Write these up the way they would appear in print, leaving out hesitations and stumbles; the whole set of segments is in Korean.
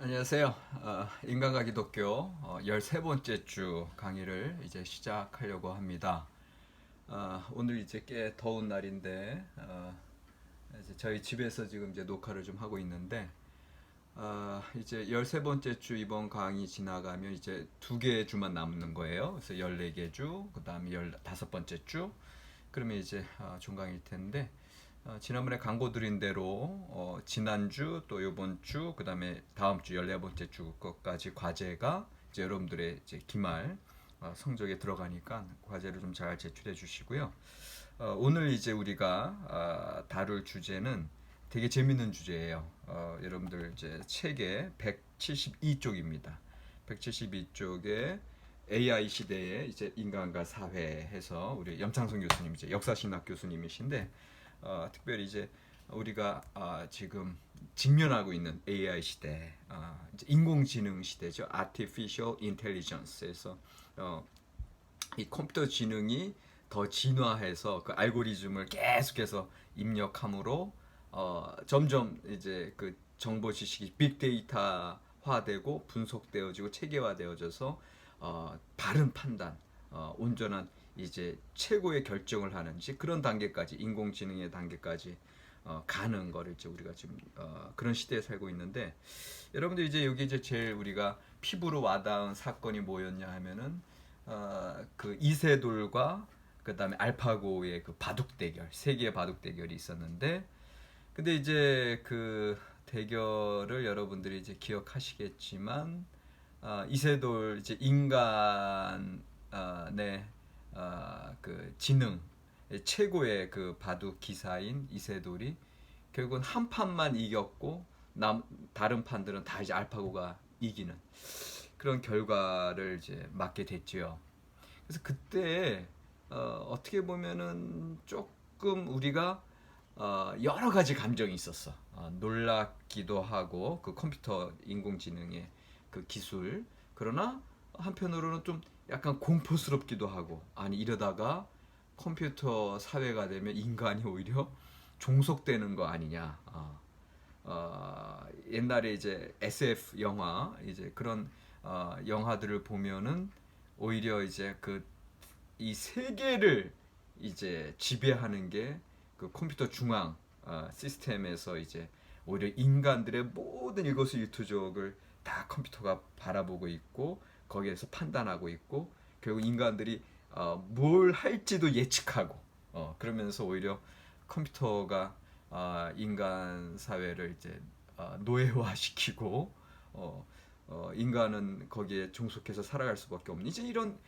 안녕하세요. 인간과 기독교 13번째 주 강의를 이제 시작하려고 합니다. 오늘 이제 꽤 더운 날인데 이제 저희 집에서 지금 이제 녹화를 좀 하고 있는데 이제 13번째 주 이번 강의 지나가면 이제 2개의 주만 남는 거예요. 그래서 14개 주, 그 다음에 15번째 주, 그러면 이제 종강일 텐데 지난번에 광고 드린 대로 지난주 또 요번 주 그다음에 다음 주 14번째 주 것까지 과제가 이제 여러분들의 이제 기말 성적에 들어가니까 과제를 좀 잘 제출해 주시고요. 오늘 이제 우리가 다룰 주제는 되게 재밌는 주제예요. 여러분들 이제 책의 172쪽입니다. 172쪽에 AI 시대의 이제 인간과 사회 해서 우리 염창성 교수님 이제 역사신학 교수님이신데 특별히 이제 우리가 지금 직면하고 있는 AI 시대, 이제 인공지능 시대죠. Artificial Intelligence에서 이 컴퓨터 지능이 더 진화해서 그 알고리즘을 계속해서 입력함으로 점점 이제 그 정보 지식이 빅데이터화되고 분석되어지고 체계화되어져서 바른 판단, 온전한 이제 최고의 결정을 하는 그런 단계까지 인공지능의 단계까지 가는 거를 이제 우리가 지금 그런 시대에 살고 있는데 여러분들 이제 여기 이제 제일 우리가 피부로 와닿은 사건이 뭐였냐 하면은 그 이세돌과 그다음에 알파고의 그 바둑 대결, 세계의 바둑 대결이 있었는데 근데 이제 그 대결을 여러분들이 이제 기억하시겠지만 이세돌 이제 인간의 그 지능 최고의 그 바둑 기사인 이세돌이 결국은 한 판만 이겼고 다른 판들은 다 이제 알파고가 이기는 그런 결과를 이제 맞게 됐죠. 그래서 그때 어떻게 보면은 조금 우리가 여러 가지 감정이 있었어. 놀랍기도 하고 그 컴퓨터 인공지능의 그 기술. 그러나 한편으로는 좀 약간 공포스럽기도 하고 아니 이러다가 컴퓨터 사회가 되면 인간이 오히려 종속되는 거 아니냐. 옛날에 이제 SF 영화 이제 그런 영화들을 보면은 오히려 이제 그 이 세계를 이제 지배하는 게 그 컴퓨터 중앙 시스템에서 이제 오히려 인간들의 모든 일거수일투족을 다 컴퓨터가 바라보고 있고 거기에서 판단하고 있고 결국 인간들이 뭘 할지도 예측하고 그러면서 오히려 컴퓨터가 인간 사회를 이제 노예화시키고 인간은 거기에 종속해서 살아갈 수밖에 없는 이제 이런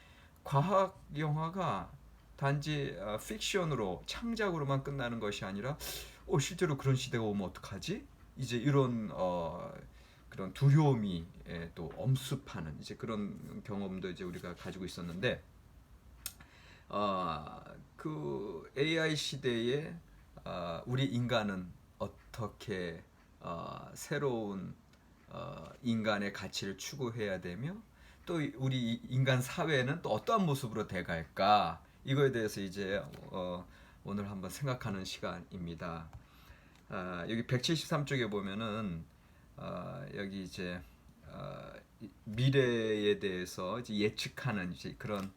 과학 영화가 단지 픽션으로 창작으로만 끝나는 것이 아니라 실제로 그런 시대가 오면 어떡하지? 이제 이런 그런 두려움이 또 엄습하는 이제 그런 경험도 이제 우리가 가지고 있었는데 그 AI 시대에 우리 인간은 어떻게 새로운 인간의 가치를 추구해야 되며 또 우리 인간 사회는 또 어떠한 모습으로 돼갈까 이거에 대해서 이제 오늘 한번 생각하는 시간입니다. 여기 173쪽에 보면은 여기 이제 미래에 대해서 이제 예측하는 이제 그런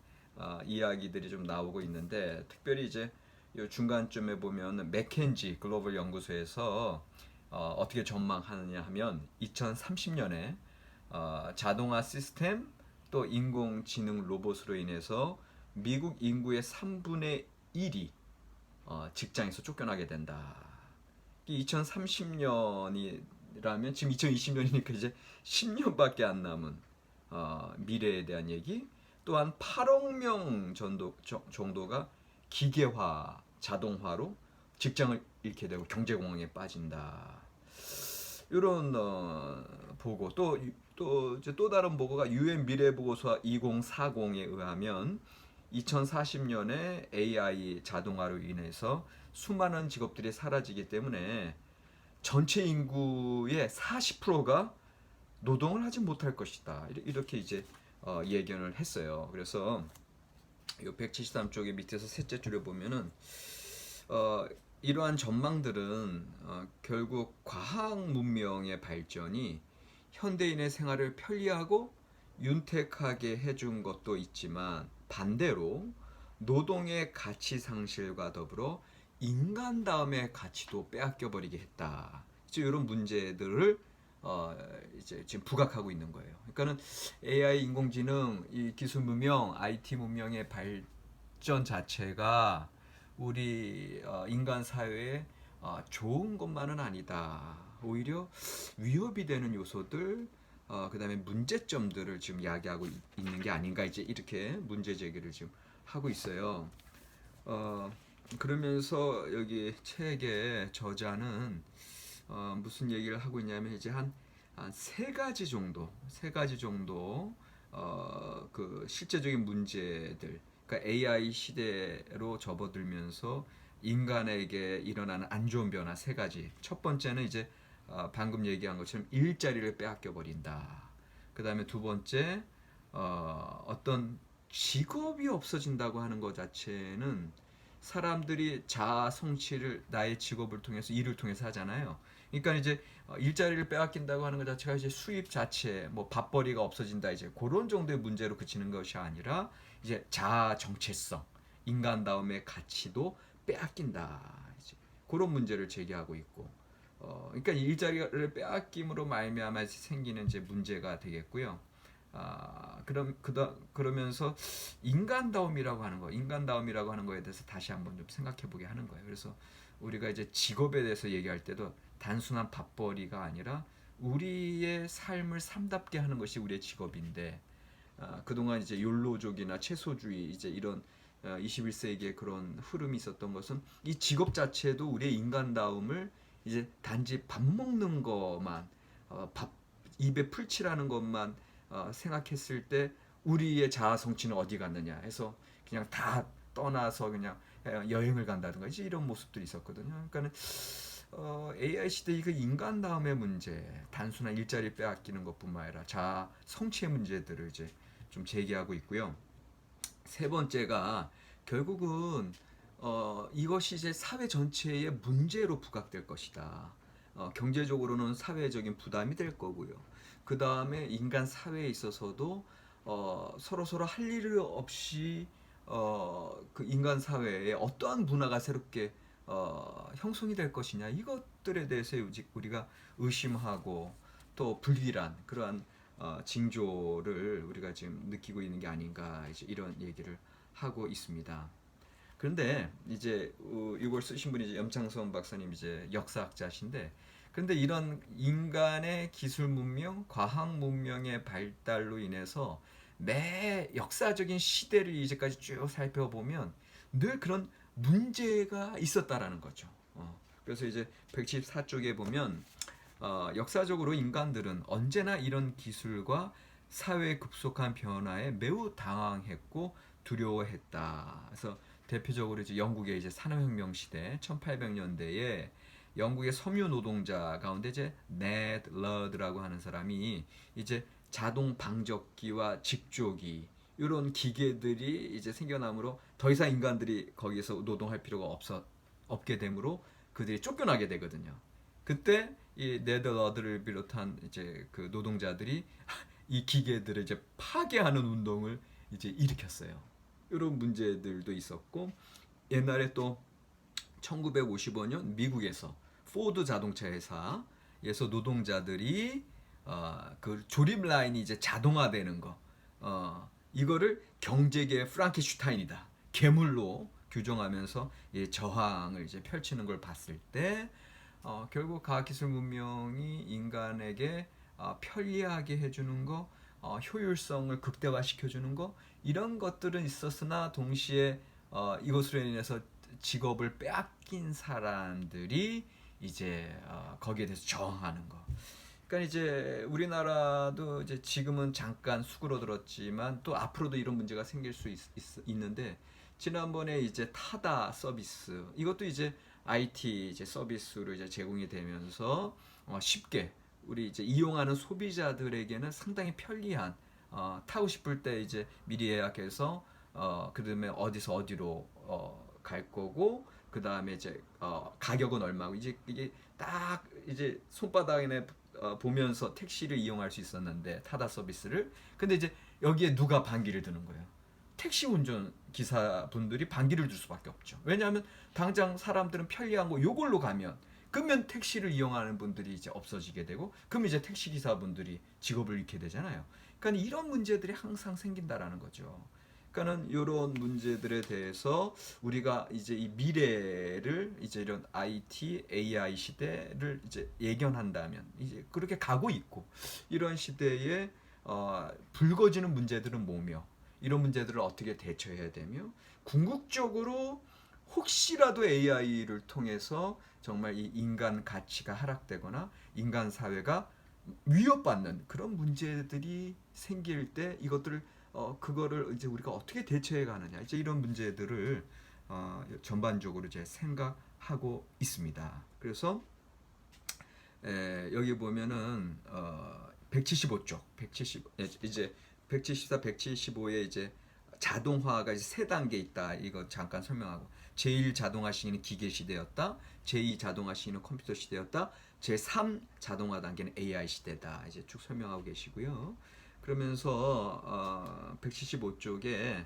이야기들이 좀 나오고 있는데 특별히 이제 요 중간쯤에 보면 맥켄지 글로벌 연구소에서 어떻게 전망하느냐 하면 2030년에 자동화 시스템 또 인공지능 로봇으로 인해서 미국 인구의 3분의 1이 직장에서 쫓겨나게 된다. 2030년이라면 지금 2020년이니까 이제 10년밖에 안 남은 미래에 대한 얘기. 또한 8억 명 정도가 기계화, 자동화로 직장을 잃게 되고 경제공황에 빠진다. 이런 보고 또 다른 보고가 유엔 미래 보고서 2040에 의하면 2040년에 AI 자동화로 인해서 수많은 직업들이 사라지기 때문에 전체 인구의 40%가 노동을 하지 못할 것이다. 이렇게 이제 예견을 했어요. 그래서 이 173쪽의 밑에서 셋째 줄에 보면은 이러한 전망들은 결국 과학 문명의 발전이 현대인의 생활을 편리하고 윤택하게 해준 것도 있지만 반대로 노동의 가치 상실과 더불어 인간다움의 가치도 빼앗겨 버리게 했다. 이제 이런 문제들을 이제 지금 부각하고 있는 거예요. 그러니까는 AI 인공지능, 이 기술 문명, IT 문명의 발전 자체가 우리 인간 사회에 좋은 것만은 아니다. 오히려 위협이 되는 요소들, 그다음에 문제점들을 지금 이야기하고 있는 게 아닌가, 이제 이렇게 문제 제기를 지금 하고 있어요. 어, 그러면서 여기 책의 저자는 무슨 얘기를 하고 있냐면 이제 한 세 가지 정도, 그 실제적인 문제들, 그러니까 AI 시대로 접어들면서 인간에게 일어나는 안 좋은 변화 세 가지. 첫 번째는 이제 방금 얘기한 것처럼 일자리를 빼앗겨 버린다. 그 다음에 두 번째, 어떤 직업이 없어진다고 하는 것 자체는 사람들이 자아 성취를 나의 직업을 통해서 일을 통해서 하잖아요. 그러니까 이제 일자리를 빼앗긴다고 하는 것 자체가 이제 수입 자체, 뭐 밥벌이가 없어진다, 이제 그런 정도의 문제로 그치는 것이 아니라 이제 자아 정체성, 인간다움의 가치도 빼앗긴다. 이제 그런 문제를 제기하고 있고, 그러니까 일자리를 빼앗김으로 말미암아 생기는 이제 문제가 되겠고요. 그러면서 인간다움이라고 하는 거에 대해서 다시 한번 좀 생각해 보게 하는 거예요. 그래서 우리가 이제 직업에 대해서 얘기할 때도 단순한 밥벌이가 아니라 우리의 삶을 삶답게 하는 것이 우리의 직업인데, 그동안 이제 욜로족이나 채소주의, 이제 이런 21세기의 그런 흐름이 있었던 것은 이 직업 자체도 우리의 인간다움을 이제 단지 밥 먹는 것만, 밥 입에 풀칠하는 것만 생각했을 때 우리의 자아 성취는 어디 갔느냐 해서 그냥 다 떠나서 그냥 여행을 간다든가 이제 이런 모습들이 있었거든요. 그러니까는 AI 시대의 그 인간다움의 문제, 단순한 일자리 빼앗기는 것뿐만 아니라 자아 성취의 문제들을 이제 좀 제기하고 있고요. 세 번째가 결국은 이것이 이제 사회 전체의 문제로 부각될 것이다. 경제적으로는 사회적인 부담이 될 거고요. 그 다음에 인간 사회에 있어서도 서로 할 일 없이 그 인간 사회에 어떠한 문화가 새롭게 형성이 될 것이냐, 이것들에 대해서 우리가 의심하고 또 불길한 그러한 징조를 우리가 지금 느끼고 있는 게 아닌가, 이제 이런 얘기를 하고 있습니다. 그런데 이제 이걸 쓰신 분이 이제 염창선 박사님, 이제 역사학자신데, 그런데 이런 인간의 기술 문명, 과학 문명의 발달로 인해서 매 역사적인 시대를 이제까지 쭉 살펴보면 늘 그런 문제가 있었다라는 거죠. 그래서 이제 114쪽에 보면 역사적으로 인간들은 언제나 이런 기술과 사회의 급속한 변화에 매우 당황했고 두려워했다. 그래서 대표적으로 이제 영국의 이제 산업혁명 시대 1800년대에 영국의 섬유 노동자 가운데 이제 네드 러드라고 하는 사람이 이제 자동 방적기와 직조기, 이런 기계들이 이제 생겨나므로 더 이상 인간들이 거기서 노동할 필요가 없게 되므로 그들이 쫓겨나게 되거든요. 그때 이 네덜러드를 비롯한 이제 그 노동자들이 이 기계들을 이제 파괴하는 운동을 이제 일으켰어요. 이런 문제들도 있었고, 옛날에 또 1955년 미국에서 포드 자동차 회사에서 노동자들이 그 조립 라인이 이제 자동화되는 거, 이거를 경제계의 프랑켄슈타인이다, 괴물로 규정하면서 저항을 이제 펼치는 걸 봤을 때 결국 과학기술 문명이 인간에게 편리하게 해주는 거, 효율성을 극대화시켜주는 거, 이런 것들은 있었으나 동시에 이것으로 인해서 직업을 빼앗긴 사람들이 이제 거기에 대해서 저항하는 거. 그러니까 이제 우리나라도 이제 지금은 잠깐 수그러들었지만 또 앞으로도 이런 문제가 생길 수 있는데, 지난번에 이제 타다 서비스, 이것도 이제 IT 이제 서비스로 이제 제공이 되면서 쉽게 우리 이제 이용하는 소비자들에게는 상당히 편리한, 타고 싶을 때 이제 미리 예약해서 그다음에 어디서 어디로 갈 거고, 그 다음에 이제 가격은 얼마고, 이제 이게 딱 이제 손바닥에 보면서 택시를 이용할 수 있었는데 타다 서비스를. 근데 이제 여기에 누가 반기를 드는 거예요? 택시 운전 기사분들이 반기를 들 수밖에 없죠. 왜냐하면 당장 사람들은 편리한 거 요걸로 가면 그러면 택시를 이용하는 분들이 이제 없어지게 되고 그럼 이제 택시 기사분들이 직업을 잃게 되잖아요. 그러니까 이런 문제들이 항상 생긴다라는 거죠. 그러니까는 이런 문제들에 대해서 우리가 이제 이 미래를 이제 이런 IT, AI 시대를 이제 예견한다면 이제 그렇게 가고 있고 이런 시대에 불거지는 문제들은 뭐며 이런 문제들을 어떻게 대처해야 되며 궁극적으로 혹시라도 AI를 통해서 정말 이 인간 가치가 하락되거나 인간 사회가 위협받는 그런 문제들이 생길 때 이것들을 그거를 이제 우리가 어떻게 대처해 가느냐 이제 이런 문제들을 전반적으로 이제 생각하고 있습니다. 그래서 여기 보면은 175쪽, 170 이제 174, 175에 이제 자동화가 이제 세 단계 있다. 이거 잠깐 설명하고 제1 자동화 시기는 기계 시대였다. 제2 자동화 시기는 컴퓨터 시대였다. 제3 자동화 단계는 AI 시대다. 이제 쭉 설명하고 계시고요. 그러면서 175쪽에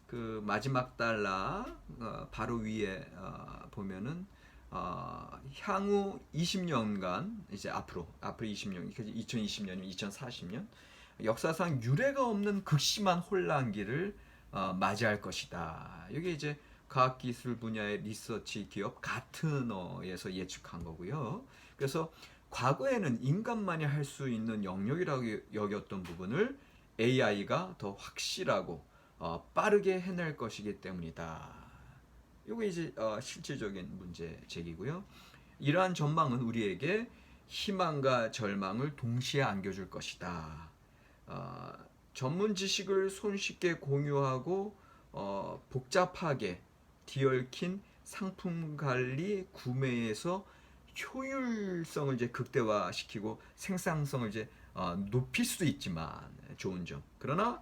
그 마지막 달러 바로 위에 보면은 향후 20년간 이제 앞으로 20년 2020년이면 2040년 역사상 유례가 없는 극심한 혼란기를 맞이할 것이다. 이게 이제 과학기술 분야의 리서치 기업 가트너에서 예측한 거고요. 그래서 과거에는 인간만이 할 수 있는 영역이라고 여겼던 부분을 AI가 더 확실하고 빠르게 해낼 것이기 때문이다. 이게 이제 실질적인 문제 제기고요. 이러한 전망은 우리에게 희망과 절망을 동시에 안겨줄 것이다. 전문 지식을 손쉽게 공유하고 복잡하게 뒤얽힌 상품 관리 구매에서 효율성을 이제 극대화시키고 생산성을 이제 높일 수도 있지만 좋은 점. 그러나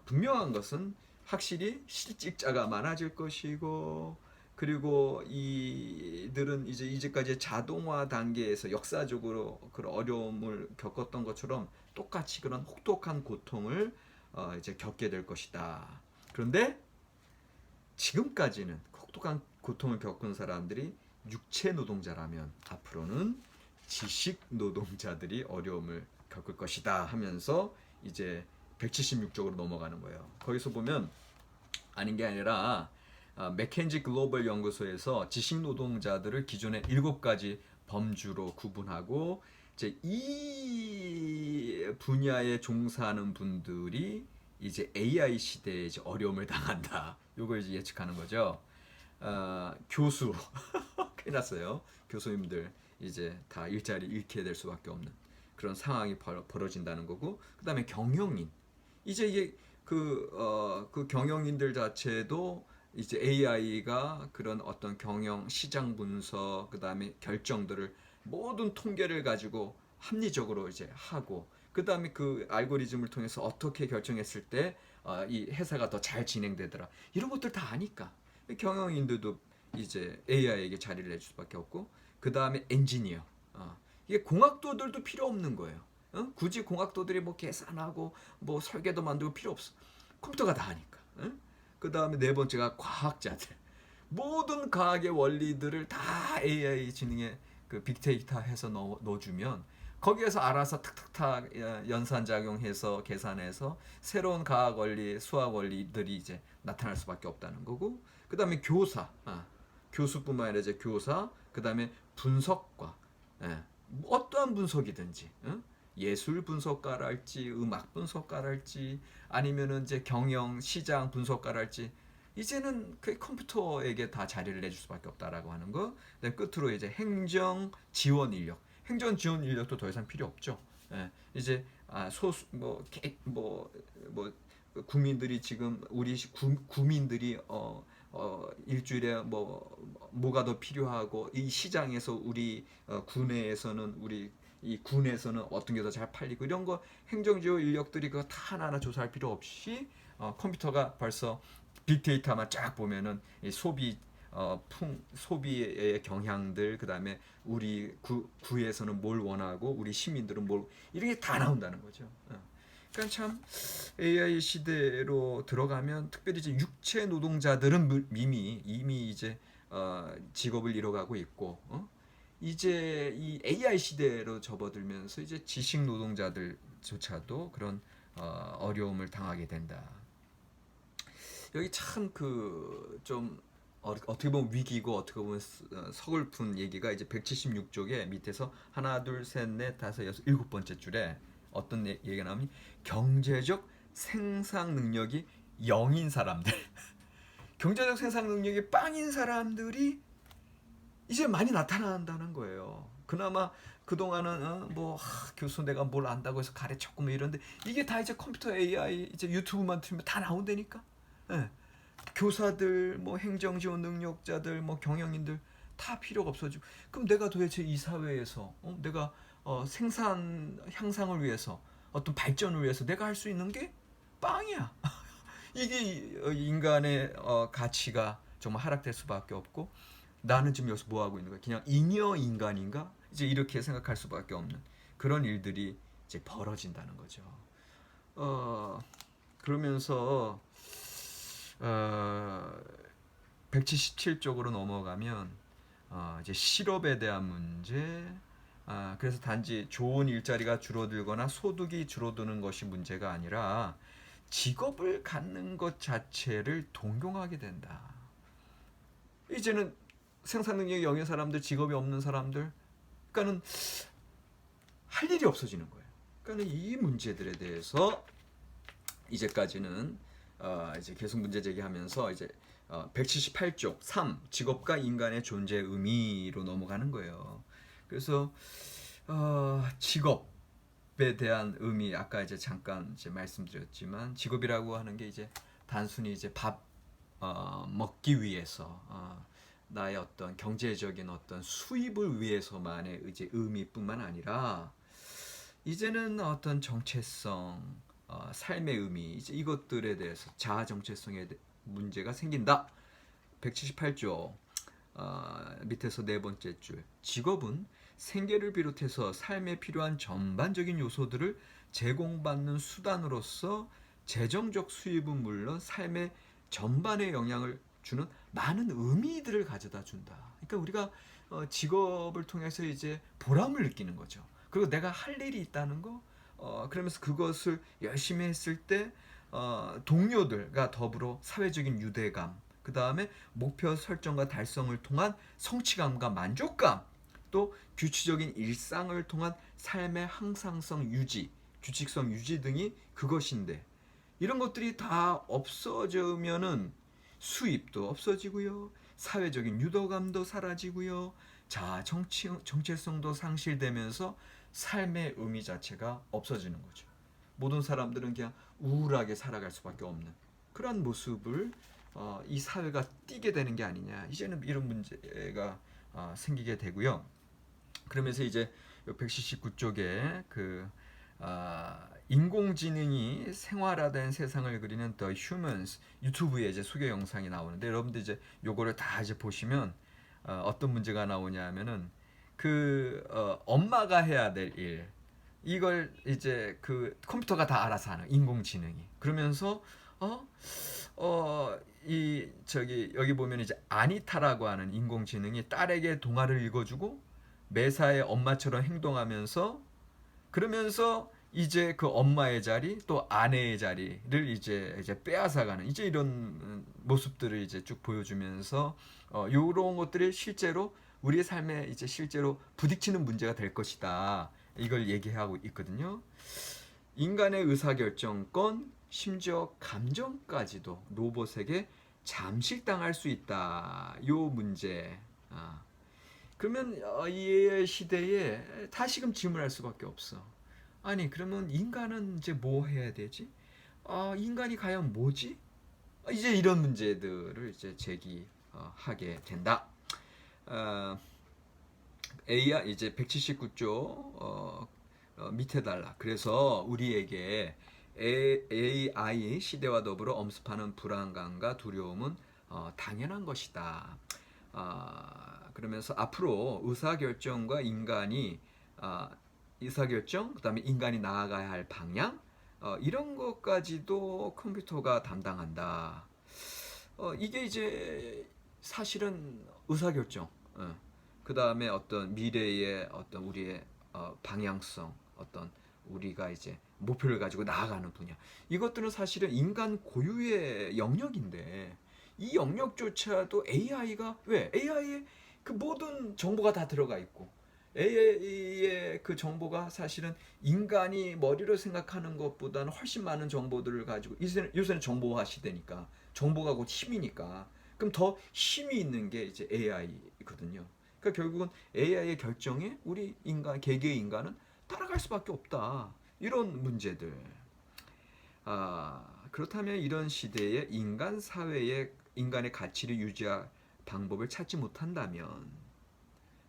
분명한 것은 확실히 실직자가 많아질 것이고 그리고 이들은 이제 이제까지 자동화 단계에서 역사적으로 그런 어려움을 겪었던 것처럼 똑같이 그런 혹독한 고통을 이제 겪게 될 것이다. 그런데 지금까지는 혹독한 고통을 겪은 사람들이 육체 노동자라면 앞으로는 지식 노동자들이 어려움을 겪을 것이다 하면서 이제 176쪽으로 넘어가는 거예요. 거기서 보면 아닌 게 아니라 맥켄지 글로벌 연구소에서 지식 노동자들을 기존의 7가지 범주로 구분하고 이제 이 분야에 종사하는 분들이 이제 AI 시대에 이제 어려움을 당한다. 요걸 이제 예측하는 거죠. 교수 큰일 났어요. 교수님들 이제 다 일자리 잃게 될 수밖에 없는 그런 상황이 벌어진다는 거고 그다음에 경영인 이제 이게 그 경영인들 자체도 이제 AI가 그런 어떤 경영 시장 분석 그다음에 결정들을 모든 통계를 가지고 합리적으로 이제 하고 그다음에 그 알고리즘을 통해서 어떻게 결정했을 때 이 회사가 더 잘 진행되더라 이런 것들 다 아니까 경영인들도 이제 AI에게 자리를 내줄 수밖에 없고 그 다음에 엔지니어 이게 공학도들도 필요 없는 거예요. 굳이 공학도들이 뭐 계산하고 뭐 설계도 만들고 필요 없어. 컴퓨터가 다 하니까. 그 다음에 네 번째가 과학자들. 모든 과학의 원리들을 다 AI 지능에 그 빅데이터 해서 넣어주면 거기에서 알아서 탁탁탁 연산작용해서 계산해서 새로운 과학 원리, 수학 원리들이 이제 나타날 수밖에 없다는 거고 그 다음에 교사, 교수뿐만 아니라 이제 교사, 그 다음에 분석과 어떠한 분석이든지 예술 분석가랄지 음악 분석가랄지 아니면은 이제 경영 시장 분석가랄지 이제는 그 컴퓨터에게 다 자리를 내줄 수밖에 없다라고 하는 거. 그다음 끝으로 이제 행정 지원 인력, 행정 지원 인력도 더 이상 필요 없죠. 이제 소수 뭐 국민들이 지금 우리 구민들이 일주일에 뭐가 더 필요하고 이 시장에서 우리 군내에서는 우리 이 군에서는 어떤 게 더 잘 팔리고 이런 거 행정지원 인력들이 그거 다 하나하나 조사할 필요 없이 컴퓨터가 벌써 빅데이터만 쫙 보면은 이 소비 소비의 경향들, 그다음에 우리 구에서는 뭘 원하고 우리 시민들은 뭘, 이런 게 다 나온다는 거죠. 그러니까 참 AI 시대로 들어가면 특별히 이제 육체 노동자들은 이미 이제 직업을 잃어가고 있고, 이제 이 AI 시대로 접어들면서 이제 지식 노동자들조차도 그런 어려움을 당하게 된다. 여기 참 그 좀 어떻게 보면 위기고 어떻게 보면 서글픈 얘기가 이제 176쪽에 밑에서 하나 둘 셋 넷 다섯 여섯 일곱 번째 줄에 어떤 얘기가 나오니, 경제적 생산 능력이 0인 사람들 경제적 생산 능력이 빵인 사람들이 이제 많이 나타난다는 거예요. 그나마 그동안은 교수 내가 뭘 안다고 해서 가르쳤고 뭐 이런데, 이게 다 이제 컴퓨터 AI 이제 유튜브만 틀면 다 나온다니까. 예. 교사들, 뭐 행정 지원 능력자들, 뭐 경영인들 다 필요가 없어지고, 그럼 내가 도대체 이 사회에서 내가 생산 향상을 위해서, 어떤 발전을 위해서 내가 할 수 있는 게 빵이야. 이게 인간의 가치가 정말 하락될 수밖에 없고, 나는 지금 여기서 뭐 하고 있는 거야? 그냥 잉여 인간인가? 이제 이렇게 생각할 수밖에 없는 그런 일들이 이제 벌어진다는 거죠. 그러면서 177쪽으로 넘어가면 이제 실업에 대한 문제. 그래서 단지 좋은 일자리가 줄어들거나 소득이 줄어드는 것이 문제가 아니라 직업을 갖는 것 자체를 동경하게 된다. 이제는 생산 능력이 0인 사람들, 직업이 없는 사람들, 그러니까는 할 일이 없어지는 거예요. 그러니까 이 문제들에 대해서 이제까지는 이제 계속 문제 제기하면서 이제 178쪽 3 직업과 인간의 존재 의미로 넘어가는 거예요. 그래서 직업에 대한 의미, 아까 이제 잠깐 이제 말씀드렸지만, 직업이라고 하는 게 이제 단순히 이제 밥 먹기 위해서 나의 어떤 경제적인 어떤 수입을 위해서만의 이제 의미뿐만 아니라, 이제는 어떤 정체성, 삶의 의미, 이제 이것들에 대해서 자아 정체성에 문제가 생긴다. 178조 밑에서 네 번째 줄, 직업은 생계를 비롯해서 삶에 필요한 전반적인 요소들을 제공받는 수단으로서 재정적 수입은 물론 삶의 전반에 영향을 주는 많은 의미들을 가져다 준다. 그러니까 우리가 직업을 통해서 이제 보람을 느끼는 거죠. 그리고 내가 할 일이 있다는 거, 그러면서 그것을 열심히 했을 때 동료들과 더불어 사회적인 유대감, 그 다음에 목표 설정과 달성을 통한 성취감과 만족감, 또 규칙적인 일상을 통한 삶의 항상성 유지, 규칙성 유지 등이 그것인데, 이런 것들이 다 없어지면은 수입도 없어지고요, 사회적인 유도감도 사라지고요, 자 정체성도 상실되면서 삶의 의미 자체가 없어지는 거죠. 모든 사람들은 그냥 우울하게 살아갈 수밖에 없는 그런 모습을 이 사회가 띠게 되는 게 아니냐, 이제는 이런 문제가 생기게 되고요. 그러면서 이제 179쪽에 그 인공지능이 생활화된 세상을 그리는 The Humans 유튜브에 이제 소개 영상이 나오는데, 여러분들 이제 요거를 다 이제 보시면 어떤 문제가 나오냐 하면은, 엄마가 해야 될 일, 이걸 이제 그 컴퓨터가 다 알아서 하는, 인공지능이. 그러면서 이 저기 여기 보면 이제 아니타라고 하는 인공지능이 딸에게 동화를 읽어주고 매사에 엄마처럼 행동하면서, 그러면서 이제 그 엄마의 자리 또 아내의 자리를 이제 빼앗아가는, 이제 이런 모습들을 이제 쭉 보여주면서 이런 것들이 실제로 우리의 삶에 이제 실제로 부딪히는 문제가 될 것이다, 이걸 얘기하고 있거든요. 인간의 의사결정권, 심지어 감정까지도 로봇에게 잠식당할 수 있다, 요 문제. 그러면 이 시대에 다시금 질문할 수밖에 없어. 아니 그러면 인간은 이제 뭐 해야 되지? 인간이 과연 뭐지? 이제 이런 문제들을 이제 제기하게 된다. AI 이제 179조 밑에 달라. 그래서 우리에게 AI 시대와 더불어 엄습하는 불안감과 두려움은 당연한 것이다. 그러면서 앞으로 의사결정과 인간이 의사결정, 그다음에 인간이 나아가야 할 방향, 이런 것까지도 컴퓨터가 담당한다. 이게 이제 사실은 의사결정, 그다음에 어떤 미래의 어떤 우리의 방향성, 어떤 우리가 이제 목표를 가지고 나아가는 분야, 이것들은 사실은 인간 고유의 영역인데 이 영역조차도 AI가 왜 AI에 그 모든 정보가 다 들어가 있고 AI의 그 정보가 사실은 인간이 머리로 생각하는 것보다는 훨씬 많은 정보들을 가지고 요새는 정보화 시대니까 정보가 곧 힘이니까 그럼 더 힘이 있는 게 이제 AI거든요. 그러니까 결국은 AI의 결정에 우리 인간 개개의 인간은 따라갈 수밖에 없다. 이런 문제들. 그렇다면 이런 시대에 인간 사회에 인간의 가치를 유지할 방법을 찾지 못한다면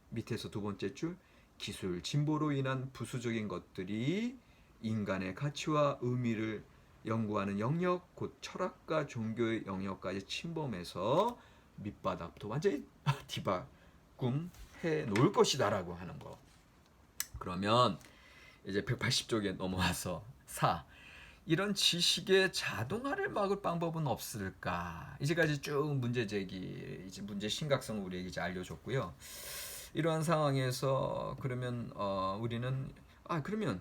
밑에서 두 번째 줄 기술 진보로 인한 부수적인 것들이 인간의 가치와 의미를 연구하는 영역 곧 철학과 종교의 영역까지 침범해서 밑바닥부터 완전히 뒤바꿈해 놓을 것이다라고 하는 거. 그러면 이제 180쪽에 넘어와서 4. 이런 지식의 자동화를 막을 방법은 없을까? 이제까지 쭉 문제 제기, 이제 문제 심각성을 우리에게 이제 알려줬고요. 이러한 상황에서 그러면 우리는 그러면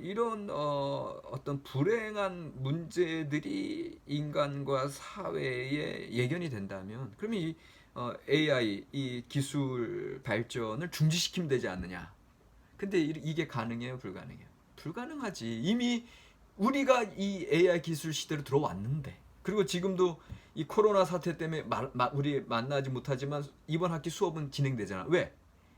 이런 어떤 불행한 문제들이 인간과 사회에 예견이 된다면 그러면 이 AI 이 기술 발전을 중지시키면 되지 않느냐? 근데 이게 가능해요, 불가능해요? 불가능하지. 이미 우리가 이 AI 기술 시대로 들어왔는데 그리고 지금도 이 코로나 사태 때문에 우리 만나지 못하지만 이번 학기 수업은 진행되잖아. 왜?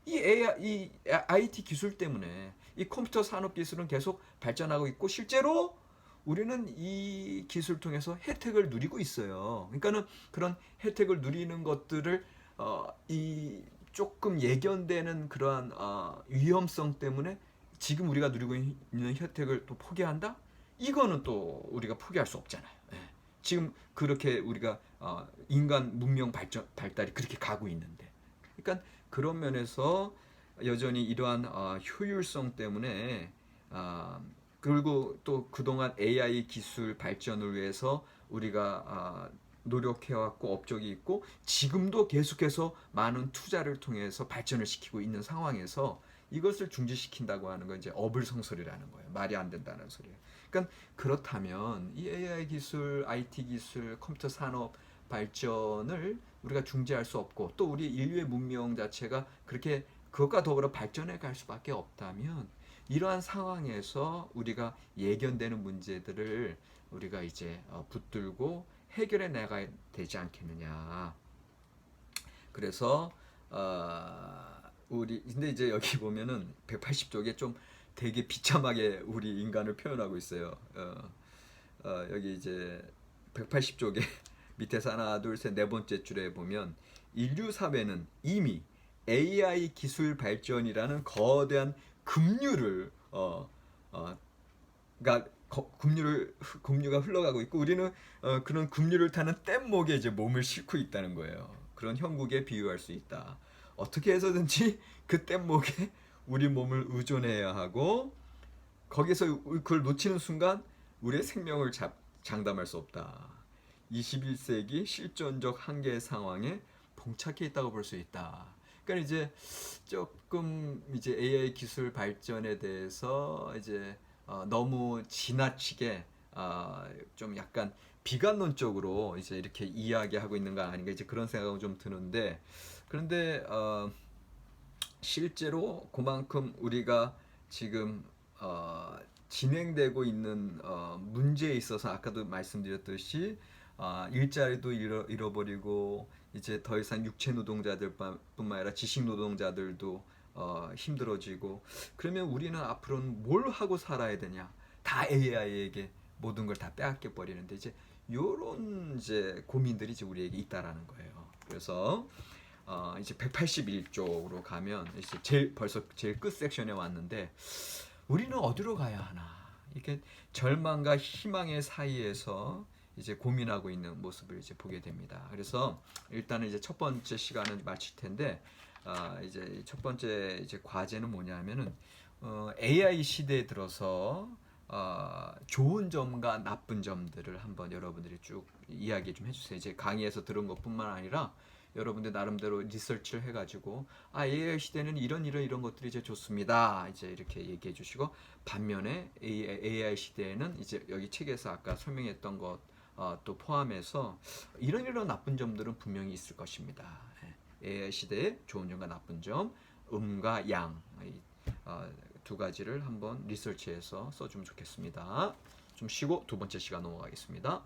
이 AI, 이 IT 기술 때문에 이 컴퓨터 산업 기술은 계속 발전하고 있고 실제로 우리는 이 기술 통해서 혜택을 누리고 있어요. 그러니까는 그런 혜택을 누리는 것들을 이 조금 예견되는 그러한 위험성 때문에 지금 우리가 누리고 있는 혜택을 또 포기한다? 이거는 또 우리가 포기할 수 없잖아요. 예. 지금 그렇게 우리가 인간 문명 발달이 그렇게 가고 있는데, 그러니까 그런 면에서 여전히 이러한 효율성 때문에 그리고 또 그동안 AI 기술 발전을 위해서 우리가 노력해왔고 업적이 있고 지금도 계속해서 많은 투자를 통해서 발전을 시키고 있는 상황에서 이것을 중지시킨다고 하는 건 이제 어불성설이라는 거예요. 말이 안 된다는 소리예요. 그러니까 그렇다면 이 AI 기술, IT 기술, 컴퓨터 산업 발전을 우리가 중지할 수 없고 또 우리 인류의 문명 자체가 그렇게 그것과 더불어 발전해 갈 수밖에 없다면 이러한 상황에서 우리가 예견되는 문제들을 우리가 이제 붙들고 해결해 나가야 되지 않겠느냐. 그래서 우리 근데 이제 여기 보면은 180쪽에 좀 되게 비참하게 우리 인간을 표현하고 있어요. 여기 이제 180쪽에 밑에서 하나, 둘, 셋, 네 번째 줄에 보면 인류 사회는 이미 AI 기술 발전이라는 거대한 급류를 그러니까 급류가 흘러가고 있고 우리는 그런 급류를 타는 뗏목에 이제 몸을 싣고 있다는 거예요. 그런 형국에 비유할 수 있다. 어떻게 해서든지 그 뗏목에 우리 몸을 의존해야 하고 거기서 그걸 놓치는 순간 우리의 생명을 장담할 수 없다. 21세기 실존적 한계 상황에 봉착해 있다고 볼 수 있다. 그러니까 이제 조금 이제 AI 기술 발전에 대해서 이제 너무 지나치게 좀 약간 비관론적으로 이제 이렇게 이야기하고 있는 거 아닌가 이제 그런 생각은 좀 드는데 그런데 실제로 그만큼 우리가 지금 진행되고 있는 문제에 있어서 아까도 말씀드렸듯이 일자리도 잃어버리고 이제 더 이상 육체 노동자들뿐만 아니라 지식 노동자들도 힘들어지고 그러면 우리는 앞으로는 뭘 하고 살아야 되냐? 다 AI에게 모든 걸 다 빼앗겨 버리는데 이제 요런 이제 고민들이 이제 우리에게 있다라는 거예요. 그래서 이제 181쪽으로 가면 이제 벌써 제일 끝 섹션에 왔는데 우리는 어디로 가야 하나? 이렇게 절망과 희망의 사이에서 이제 고민하고 있는 모습을 이제 보게 됩니다. 그래서 일단은 이제 첫 번째 시간은 마칠 텐데, 이제 첫 번째 이제 과제는 뭐냐면은 AI 시대에 들어서 좋은 점과 나쁜 점들을 한번 여러분들이 쭉 이야기 좀 해주세요. 이제 강의에서 들은 것뿐만 아니라 여러분들 나름대로 리서치를 해가지고 AI 시대는 이런 것들이 이제 좋습니다. 이제 이렇게 얘기해 주시고, 반면에 AI 시대에는 이제 여기 책에서 아까 설명했던 것 또 포함해서 이런 나쁜 점들은 분명히 있을 것입니다. AI 시대의 좋은 점과 나쁜 점, 음과 양, 두 가지를 한번 리서치해서 써주면 좋겠습니다. 좀 쉬고 두 번째 시간 넘어가겠습니다.